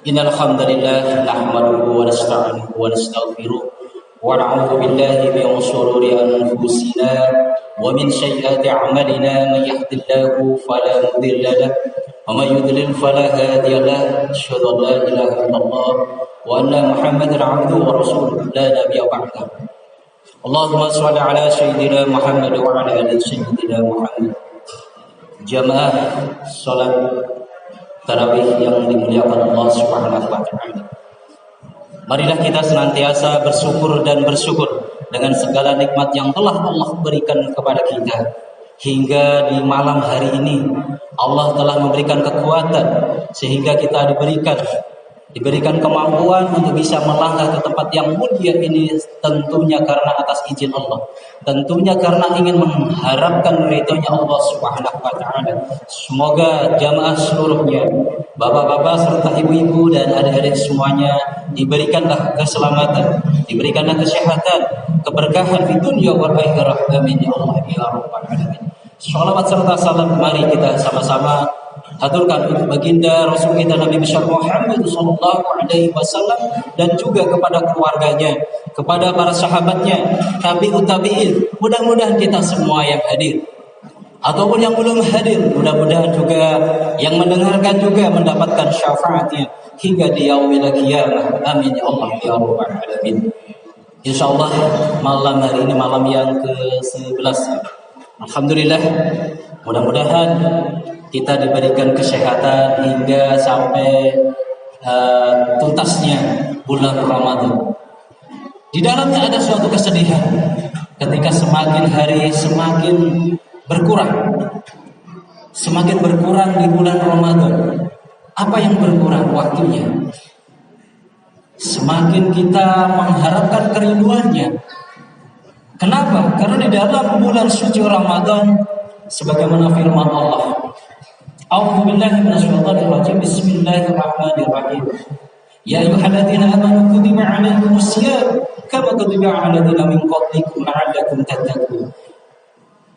Innal hamdalillah nahmaduhu wa nasta'inuhu wa nastaghfiruh wa na'udzu billahi min shururi anfusina wa min sayyiati a'malina may yahdihillahu fala mudilla lahu wa may yudlil fala hadiya lahu asyhadu an la ilaha illallah wa anna muhammadar 'abduhu wa rasuluhu la nabiyya ba'dahu. Allahumma shalli ala sayyidina Muhammad wa ala ali sayyidina Muhammad. Jamaah salat tarawih yang dimuliakan Allah Subhanahu wa taala. Marilah kita senantiasa bersyukur dan bersyukur dengan segala nikmat yang telah Allah berikan kepada kita. Hingga di malam hari ini Allah telah memberikan kekuatan sehingga kita diberikan kemampuan untuk bisa melangkah ke tempat yang mulia ini, tentunya karena atas izin Allah, tentunya karena ingin mengharapkan ridhonya Allah Subhanahu wa taala. Semoga jamaah seluruhnya, bapak-bapak serta ibu-ibu dan adik-adik semuanya diberikanlah keselamatan, diberikanlah kesehatan, keberkahan di dunia wal akhirah. Amin ya Allah ya rabbal alamin. Shalawat serta salam mari kita sama-sama haturkan untuk baginda Rasul kita Nabi besar Muhammad sallallahu alaihi wasallam dan juga kepada keluarganya, kepada para sahabatnya, tabi'ut tabi'in. Mudah-mudahan kita semua yang hadir ataupun yang belum hadir, mudah-mudahan juga yang mendengarkan juga mendapatkan syafaatnya hingga di yaumil qiyamah. Amin ya Allah ya rabbal alamin. Insyaallah malam hari ini malam yang ke-11. Alhamdulillah, mudah-mudahan kita diberikan kesehatan hingga sampai tuntasnya bulan Ramadan. Di dalamnya ada suatu kesedihan ketika semakin hari semakin berkurang di bulan Ramadan. Apa yang berkurang? Waktunya. Semakin kita mengharapkan kerinduannya. Kenapa? Karena di dalam bulan suci Ramadan, sebagaimana firman Allah, A'udzu billahi minasyaitonir rajim. Bismillahirrahmanirrahim. Ya ayyuhalladzina amanu kutiba 'alaikumus shiyam kama kutiba 'alal ladzina min qablikum la'allakum tattaqun.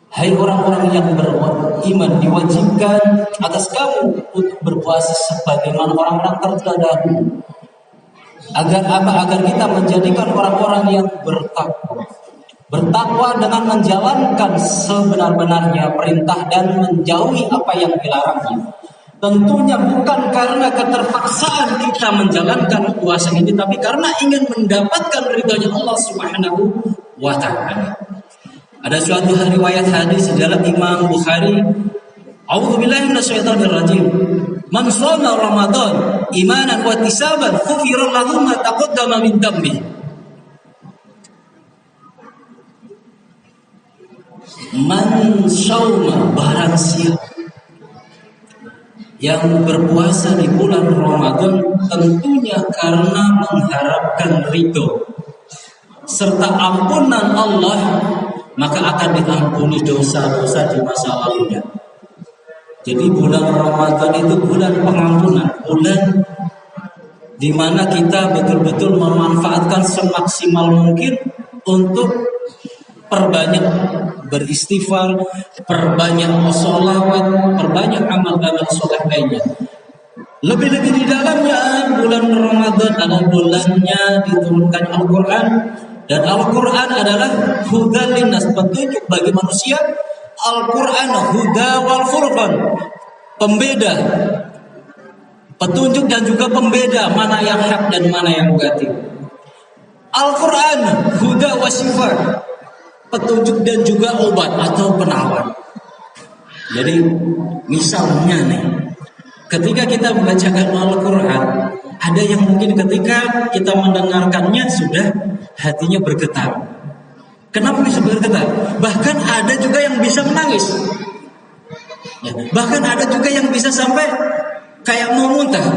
Hai orang-orang yang beriman, diwajibkan atas kamu untuk berpuasa sebagaimana orang-orang terdahulu. Agar apa? Agar kita menjadikan orang-orang yang bertakwa. Bertakwa dengan menjalankan sebenar-benarnya perintah dan menjauhi apa yang dilarangnya. Tentunya bukan karena keterpaksaan kita menjalankan puasa ini, tapi karena ingin mendapatkan ridhonya Allah Subhanahu wa taala. Ada suatu riwayat hadis dalam Imam Bukhari, A'udzu billahi minasyaitonir rajim. Man shoma Ramadan imanan wa ihtisaban ghufira lahu ma taqaddama min dhanbihi. Man syauma, barang siapa yang berpuasa di bulan Ramadan tentunya karena mengharapkan ridho serta ampunan Allah, maka akan diampuni dosa-dosa di masa lalunya. Jadi bulan Ramadan itu bulan pengampunan, bulan di mana kita betul-betul memanfaatkan semaksimal mungkin untuk perbanyak beristighfar, perbanyak sholawat, perbanyak amal-amal soleh lainnya. Lebih-lebih di dalamnya bulan Ramadan adalah bulannya diturunkan Al-Quran, dan Al-Quran adalah hudan linnas, petunjuk bagi manusia. Al-Quran huda wal furqan, pembeda, petunjuk dan juga pembeda mana yang hak dan mana yang batil. Al-Quran huda wa shifa, petunjuk dan juga obat atau penawar. Jadi misalnya nih, ketika kita membacakan Al-Quran, ada yang mungkin ketika kita mendengarkannya sudah hatinya bergetar. Kenapa bisa bergetar? Bahkan ada juga yang bisa menangis. Ya, bahkan ada juga yang bisa sampai kayak mau muntah.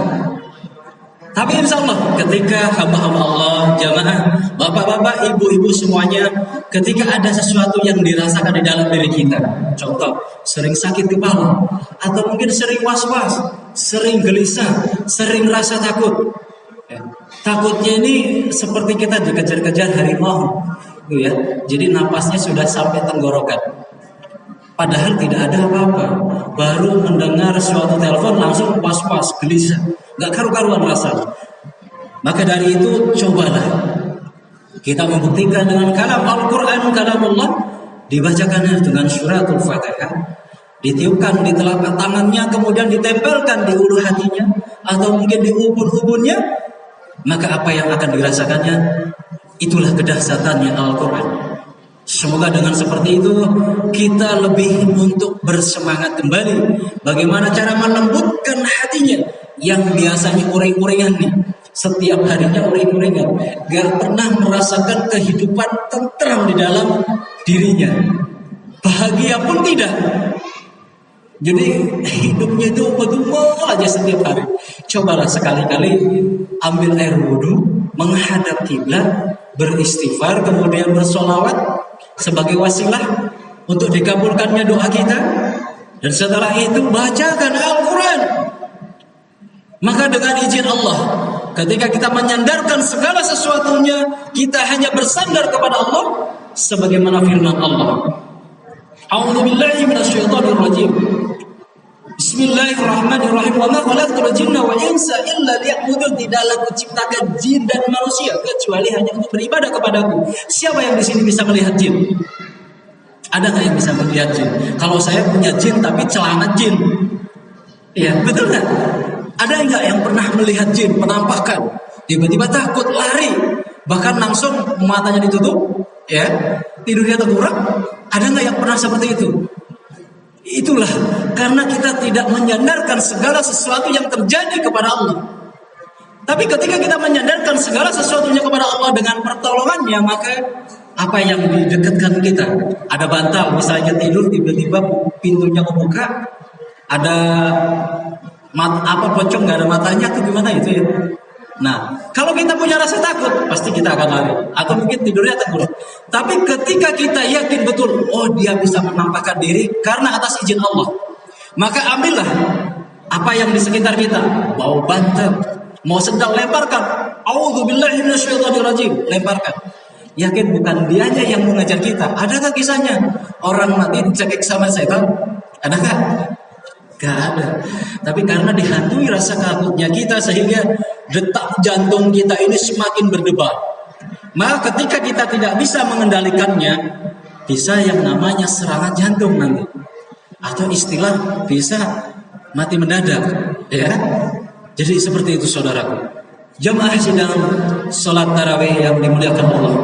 Tapi insya Allah ketika hamba-hamba Allah, jamaah, bapak-bapak, ibu-ibu semuanya, ketika ada sesuatu yang dirasakan di dalam diri kita, contoh sering sakit kepala, atau mungkin sering was-was, sering gelisah, sering rasa takut. Takutnya ini seperti kita dikejar-kejar harimau, gitu ya. Jadi napasnya sudah sampai tenggorokan. Padahal tidak ada apa-apa. Baru mendengar suatu telepon langsung was-was, gelisah, nggak karu-karuan rasanya. Maka dari itu cobalah kita membuktikan dengan kalam Al-Quran, kalam Allah, dibacakan dengan suratul Fatihah, ditiupkan di telapak tangannya, kemudian ditempelkan di ulu hatinya, atau mungkin di ubun-ubunnya, maka apa yang akan dirasakannya? Itulah kedahsyatannya Al-Quran. Semoga dengan seperti itu kita lebih untuk bersemangat kembali. Bagaimana cara melembutkan hatinya yang biasanya uring-uringan nih, setiap harinya uring-uringan, gak pernah merasakan kehidupan tentram di dalam dirinya, bahagia pun tidak. Jadi hidupnya itu bedumel aja setiap hari. Cobalah sekali-kali ambil air wudhu, menghadap kiblat, beristighfar, kemudian bersolawat sebagai wasilah untuk dikabulkannya doa kita. Dan setelah itu bacakan Al-Quran. Maka dengan izin Allah, ketika kita menyandarkan segala sesuatunya, kita hanya bersandar kepada Allah sebagaimana firman Allah. A'udzubillahi minasyaitonir rajim. Bismillahirrahmanirrahim. Wa ma khalaqtul jinna wal insa illa liya'budun. Tidaklah kuciptakan jin dan manusia kecuali hanya untuk beribadah kepadaku. Siapa yang di sini bisa melihat jin? Ada nggak yang bisa melihat jin? Kalau saya punya jin tapi celana jin, ya betul nggak? Ada nggak yang pernah melihat jin penampakan? Tiba-tiba takut lari, bahkan langsung matanya ditutup, ya tidurnya tengkurap. Ada nggak yang pernah seperti itu? Itulah karena kita tidak menyandarkan segala sesuatu yang terjadi kepada Allah. Tapi ketika kita menyandarkan segala sesuatunya kepada Allah dengan pertolongannya, maka apa yang didekatkan kita? Ada bantal, misalnya tidur tiba-tiba pintunya kebuka, ada pocong nggak ada matanya, itu gimana itu ya? Nah, kalau kita punya rasa takut, pasti kita akan lari, atau mungkin tidurnya tengkurap. Tapi ketika kita yakin betul, oh dia bisa menampakkan diri karena atas izin Allah, maka ambillah apa yang di sekitar kita, mau bantal, mau sendal, lemparkan. A'udzubillahi minasyaitonirrajim, lemparkan. Yakin bukan dianya yang mengajar kita. Adakah kisahnya orang mati dicekik sama setan? Adakah? Gak ada. Tapi karena dihantui rasa takutnya kita, sehingga detak jantung kita ini semakin berdebar. Maka ketika kita tidak bisa mengendalikannya, bisa yang namanya serangan jantung nanti, atau istilah bisa mati mendadak, ya. Jadi seperti itu saudaraku. Jamaah sidang salat tarawih yang dimuliakan Allah.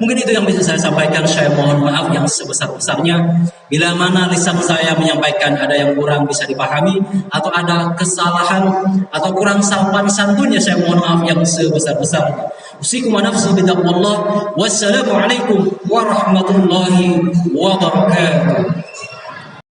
Mungkin itu yang bisa saya sampaikan. Saya mohon maaf yang sebesar-besarnya bila mana lisan saya menyampaikan ada yang kurang bisa dipahami, atau ada kesalahan atau kurang sopan santunnya, saya mohon maaf yang sebesar-besarnya. Usikum wa nafsi bitaqwallah. Wassalamualaikum warahmatullahi wabarakatuh.